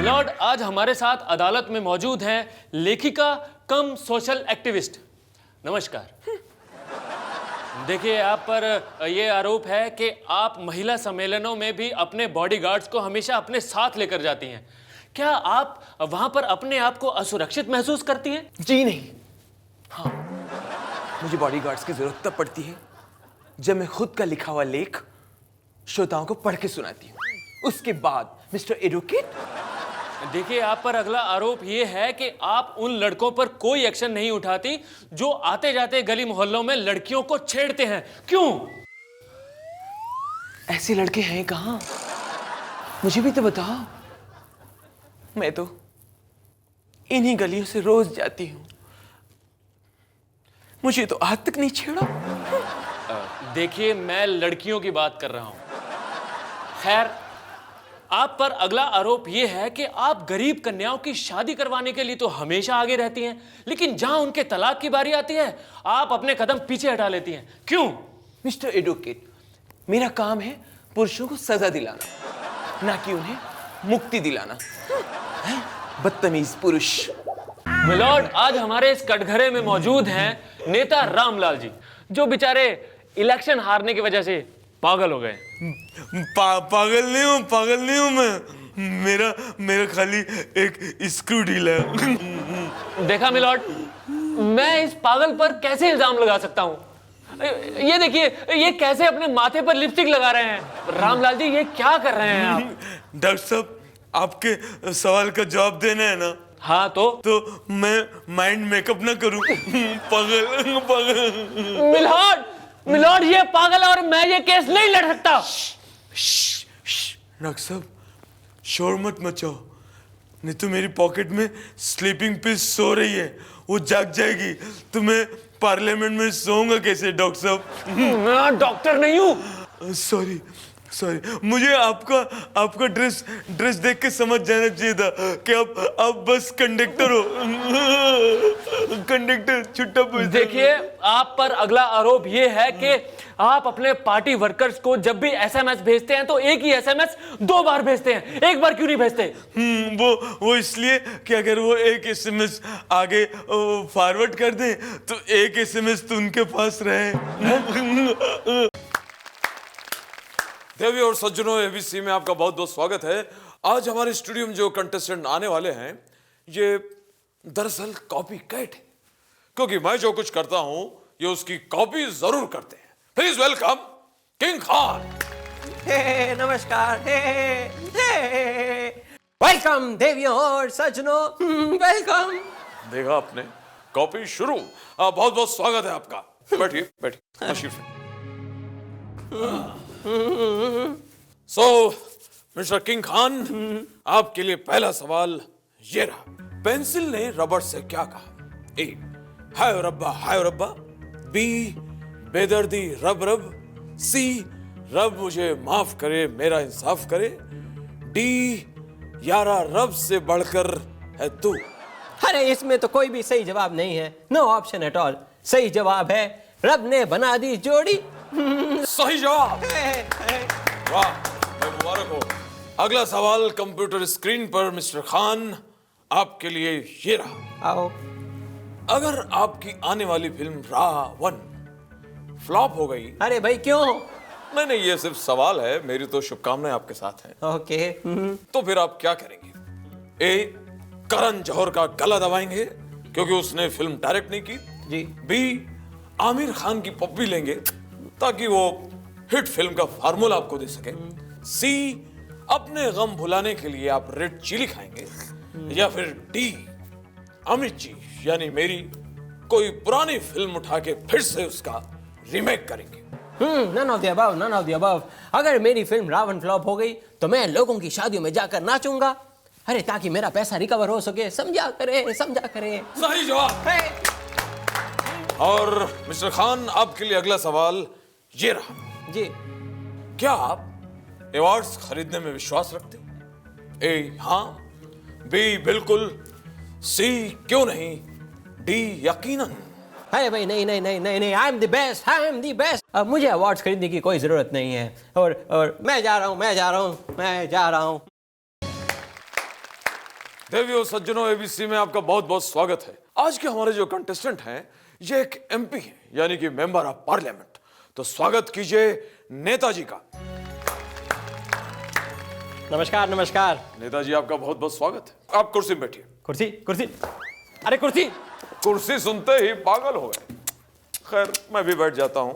Lord, आज हमारे साथ अदालत में मौजूद हैं लेखिका कम सोशल एक्टिविस्ट। नमस्कार। देखिए, आप पर यह आरोप है कि आप महिला सम्मेलनों में भी अपने बॉडीगार्ड्स को हमेशा अपने साथ लेकर जाती हैं। क्या आप वहां पर अपने आप को असुरक्षित महसूस करती हैं? जी नहीं। हाँ, मुझे बॉडीगार्ड्स की जरूरत तब पड़ती है जब मैं खुद का लिखा हुआ लेख श्रोताओं को पढ़ के सुनाती हूँ। उसके बाद मिस्टर एडवोकेट, देखिए, आप पर अगला आरोप यह है कि आप उन लड़कों पर कोई एक्शन नहीं उठाती जो आते जाते गली मोहल्लों में लड़कियों को छेड़ते हैं। क्यों? ऐसे लड़के हैं कहाँ? मुझे भी तो बताओ। मैं तो इन्हीं गलियों से रोज जाती हूँ। मुझे तो आज तक नहीं छेड़ा। देखिए, मैं लड़कियों की बात कर रहा हूं। खैर, आप पर अगला आरोप यह है कि आप गरीब कन्याओं की शादी करवाने के लिए तो हमेशा आगे रहती हैं, लेकिन जहां उनके तलाक की बारी आती है आप अपने कदम पीछे हटा लेती हैं। क्यों? मिस्टर एडवोकेट, मेरा काम है पुरुषों को सजा दिलाना, ना कि उन्हें मुक्ति दिलाना। बदतमीज पुरुष। मिलॉर्ड, आज हमारे इस कटघरे में मौजूद हैं नेता रामलाल जी, जो बेचारे इलेक्शन हारने की वजह से पागल हो गए। पागल नहीं हूं मैं। मेरा खाली एक स्क्रू ढीला है। देखा मिलॉर्ड, मैं इस पागल पर कैसे इल्जाम लगा सकता हूं? ये देखिए, ये कैसे अपने माथे पर लिपस्टिक लगा रहे हैं। रामलाल जी, ये क्या कर रहे हैं आप? डॉक्टर साहब, आपके सवाल का जवाब देना है ना? हाँ, तो मैं माइंड मेकअप ना करूं। पागल। मिलॉर्ड, ये पागल है और मैं ये केस नहीं लड़ सकता। डॉक्टर साहब, शोर मत मचाओ, नहीं तो मेरी पॉकेट में स्लीपिंग पिल सो रही है, वो जाग जाएगी तो मैं पार्लियामेंट में सोऊंगा कैसे? डॉक्टर साहब, मैं डॉक्टर नहीं हूं। सॉरी, मुझे आपका ड्रेस देख के समझ जाना चाहिए था कि आप बस कंडक्टर हो। कंडक्टर छुट्टा पूछता। देखिए, आप पर अगला आरोप यह है कि आप अपने पार्टी वर्कर्स को जब भी एसएमएस भेजते हैं तो एक ही एसएमएस 2 बार भेजते हैं। एक बार क्यों नहीं भेजते? वो इसलिए कि अगर वो एक एसएमएस आगे फॉरवर्ड कर दें तो एक एसएमएस तो उनके पास रहे। देवी और सज्जनों, एबीसी में आपका बहुत बहुत स्वागत है। आज हमारे स्टूडियो में जो कंटेस्टेंट आने वाले हैं, ये दरअसल कॉपी कैट है, क्योंकि मैं जो कुछ करता हूं ये उसकी कॉपी जरूर करते हैं। Please welcome king Khan. नमस्कार। वेलकम देवियों और सज्जनों, वेलकम। देखा आपने, कॉपी शुरू। बहुत बहुत स्वागत है आपका। बैठिए तशरीफ। सो मिस्टर किंग खान, आपके लिए पहला सवाल ये रहा। पेंसिल ने रबड़ से क्या कहा? ए, हाय रब्बा। बी, बेदर्दी रब रब। सी, रब मुझे माफ करे, मेरा इंसाफ करे। डी, यारा रब से बढ़कर है तू। अरे, इसमें तो कोई भी सही जवाब नहीं है। No option at all. सही जवाब है रब ने बना दी जोड़ी। सही जवाब। वाह, मुबारक हो। अगला सवाल कंप्यूटर स्क्रीन पर मिस्टर खान, आपके लिए ये रहा। आओ। अगर आपकी आने वाली फिल्म रावण फ्लॉप हो गई। अरे भाई, क्यों? नहीं, ये सिर्फ सवाल है, मेरी तो शुभकामनाएं आपके साथ हैं। ओके। तो फिर आप क्या करेंगे? ए, करण जौहर का गला दबाएंगे क्योंकि उसने फिल्म डायरेक्ट नहीं की जी। बी, आमिर खान की पप्पी लेंगे ताकि वो हिट फिल्म का फार्मूला आपको दे सके। सी, अपने गम भुलाने के लिए आप रेड चिली खाएंगे। या फिर डी, अमित जी यानी मेरी कोई पुरानी फिल्म उठा के फिर से उसका रीमेक करेंगे। None of the above, none of the above. अगर मेरी फिल्म रावण फ्लॉप हो गई तो मैं लोगों की शादियों में जाकर नाचूंगा। अरे, ताकि मेरा पैसा रिकवर हो सके। समझा करे। सही जवाब। और मिस्टर खान, आपके लिए अगला सवाल ये रहा। जी। क्या आप अवार्ड्स खरीदने में विश्वास रखते हैं? ए, हाँ। बी, बिल्कुल। सी, क्यों नहीं। डी, यकीनन। अरे भाई, नहीं, आई एम द बेस्ट। अब मुझे अवार्ड्स खरीदने की कोई जरूरत नहीं है। और मैं जा रहा हूँ। देवियों सज्जनों, एबीसी में आपका बहुत बहुत स्वागत है। आज के हमारे जो कंटेस्टेंट हैं ये एक एमपी है, यानी कि मेंबर ऑफ पार्लियामेंट। तो स्वागत कीजिए नेताजी का। नमस्कार नमस्कार। नेताजी आपका बहुत बहुत स्वागत है। आप कुर्सी में बैठिए। कुर्सी कुर्सी, अरे कुर्सी। कुर्सी सुनते ही पागल हो गए। खैर मैं भी बैठ जाता हूं।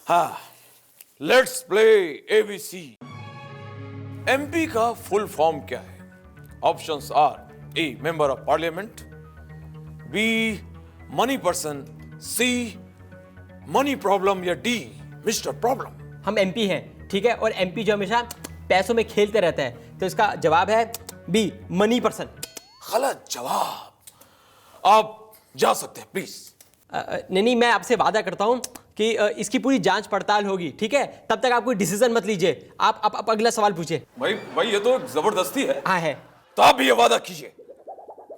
हाँ, लेट्स प्ले एबीसी। एमपी का फुल फॉर्म क्या है? Options are A member of parliament, B money person, C money problem या डी मिस्टर प्रॉब्लम। हम एमपी हैं, ठीक है, और एमपी जो हमेशा पैसों में खेलते रहता है, तो इसका जवाब है बी मनी पर्सन। गलत जवाब। आप जा सकते हैं प्लीज। नहीं, मैं आपसे वादा करता हूं कि इसकी पूरी जांच पड़ताल होगी, ठीक है? तब तक आप कोई डिसीजन मत लीजिए। आप अगला सवाल पूछिए। भाई ये तो जबरदस्ती है। हाँ है। तो आप ये वादा कीजिए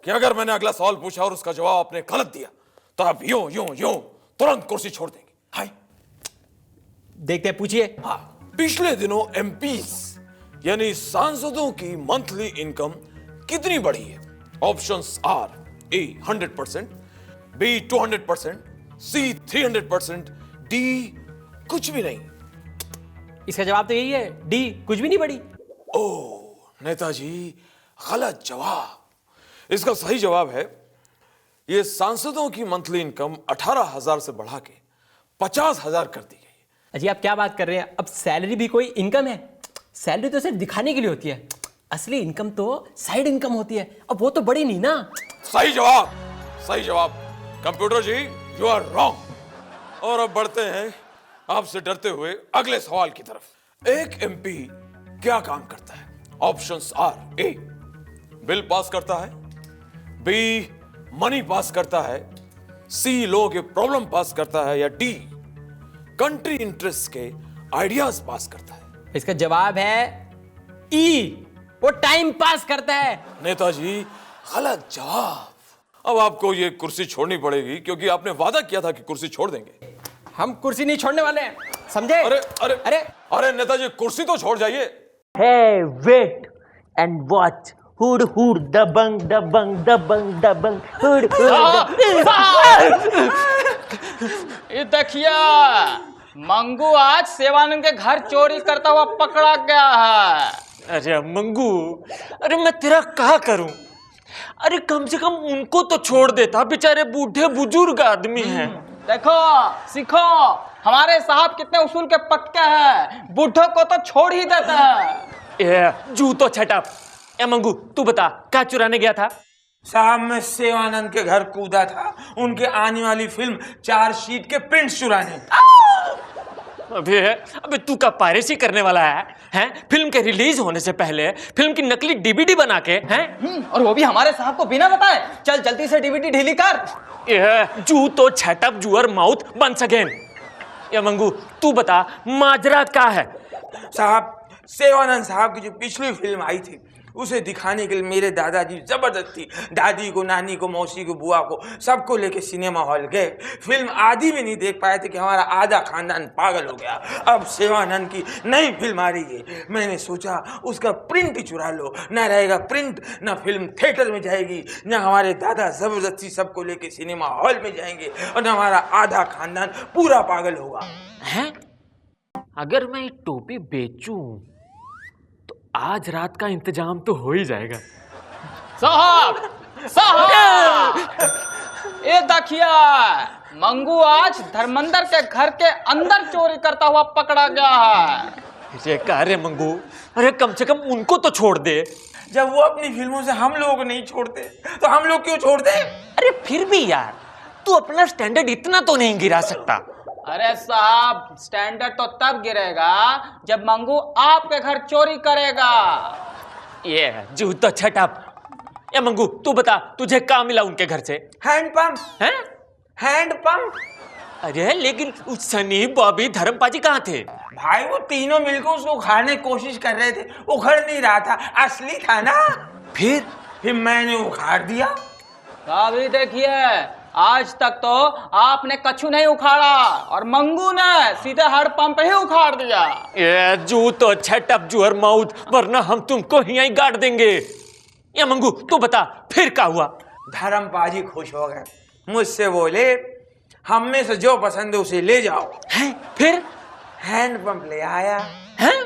कि अगर मैंने अगला सवाल पूछा और उसका जवाब आपने गलत दिया तो आप यूं यूं यूं तुरंत कुर्सी छोड़ देंगे। हाय, देखते हैं, पूछिए। हाँ, पिछले दिनों एमपीस यानी सांसदों की मंथली इनकम कितनी बढ़ी है? Options are A 100%, B 200%, C 300%, D कुछ भी नहीं। इसका जवाब तो यही है, डी कुछ भी नहीं बढ़ी। ओह नेताजी, गलत जवाब। इसका सही जवाब है ये सांसदों की मंथली इनकम 18,000 से बढ़ा के 50,000 कर दी गई। अजी आप क्या बात कर रहे हैं? अब सैलरी भी कोई इनकम है? सैलरी तो सिर्फ दिखाने के लिए होती है, असली इनकम तो साइड इनकम होती है। अब वो तो बढ़ी नहीं ना। सही जवाब, सही जवाब। Computer ji, you are wrong. और अब बढ़ते हैं आपसे डरते हुए अगले सवाल की तरफ। एक एमपी क्या काम करता है? Options are A bill pass करता है, बी मनी पास करता है, सी लोगों के प्रॉब्लम पास करता है, या डी कंट्री इंटरेस्ट के आइडियाज पास करता है। इसका जवाब है ई, वो टाइम पास करता है। नेताजी, गलत जवाब। अब आपको ये कुर्सी छोड़नी पड़ेगी क्योंकि आपने वादा किया था कि कुर्सी छोड़ देंगे। हम कुर्सी नहीं छोड़ने वाले हैं, समझे? अरे अरे अरे अरे नेताजी, कुर्सी तो छोड़ जाइए। Hey, wait and watch. Hood, hood, dabang, dabang, dabang, dabang, hood, hood. ये देखिए, मंगू आज सेवानंद के घर चोरी करता हुआ पकड़ा गया है। अरे मंगू, अरे मैं तेरा क्या करूं? अरे कम से कम उनको तो छोड़ देता, बेचारे बूढ़े बुजुर्ग आदमी हैं। देखो, सीखो, हमारे साहब कितने उसूल के पक्के हैं, बूढ़ों को तो छोड़ ही देते हैं। ए जूतो छटअप। ए मंगू, तू बता क्या चुराने गया था? साहब मैं सेवानंद के घर कूदा था उनके आने वाली फिल्म 4 शीट के प्रिंट चुराने। अबे तू का पायरेसी करने वाला है? हैं? फिल्म के रिलीज होने से पहले फिल्म की नकली डीवीडी बना के, हैं? और वो भी हमारे साहब को बिना बताए। चल जल्दी से डीवीडी ढीली कर। जूतो छटअप, जुअर माउथ वंस अगेन। ये मंगू, तू बता माजरा क्या है? साहब सेवानंद साहब की जो पिछली फिल्म आई थी उसे दिखाने के लिए मेरे दादाजी जबरदस्ती दादी को, नानी को, मौसी को, बुआ को सबको लेके सिनेमा हॉल गए। फिल्म आधी भी नहीं देख पाए थे कि हमारा आधा खानदान पागल हो गया। अब सेवानंद की नई फिल्म आ रही है, मैंने सोचा उसका प्रिंट ही चुरा लो। ना रहेगा प्रिंट, ना फिल्म थिएटर में जाएगी, ना हमारे दादा जबरदस्ती सबको लेके सिनेमा हॉल में जाएंगे, और ना हमारा आधा खानदान पूरा पागल होगा। हैं? अगर मैं ये टोपी बेचूं तो आज रात का इंतजाम तो हो ही जाएगा। साहब, साहब, ये देखिए, मंगू आज धर्मेंद्र के घर के अंदर चोरी करता हुआ पकड़ा गया है। ये क्या रे मंगू? अरे कम से कम उनको तो छोड़ दे। जब वो अपनी फिल्मों से हम लोग को नहीं छोड़ते तो हम लोग क्यों छोड़ दें? अरे फिर भी यार, तू अपना स्टैंडर्ड इतना तो नहीं गिरा सकता। अरे साहब, स्टैंडर्ड तो तब गिरेगा जब मंगू आपके घर चोरी करेगा। ये जूतो छटअप। ये मंगू, तू बता तुझे क्या मिला उनके घर से? हैंडपंप। हैं? हैंडपंप। अरे लेकिन उस सनी, बॉबी, धर्मपाजी कहाँ थे? भाई वो तीनों मिलकर उसको उखाड़ने की कोशिश कर रहे थे, उखड़ नहीं रहा था, असली था ना। फिर मैंने उखाड़ दिया। अभी देखिए, आज तक तो आपने कछु नहीं उखाड़ा और मंगू ने सीधे हर पंप ही उखाड़ दिया। ये जू तो छटअप जुहर माउथ, वरना हम तुमको यहीं गाड़ देंगे। या मंगू तू बता फिर क्या हुआ? धर्मपाजी खुश हो गए, मुझसे बोले हम में से जो पसंद है उसे ले जाओ। हैं? फिर? हैंड पंप ले आया। हैं?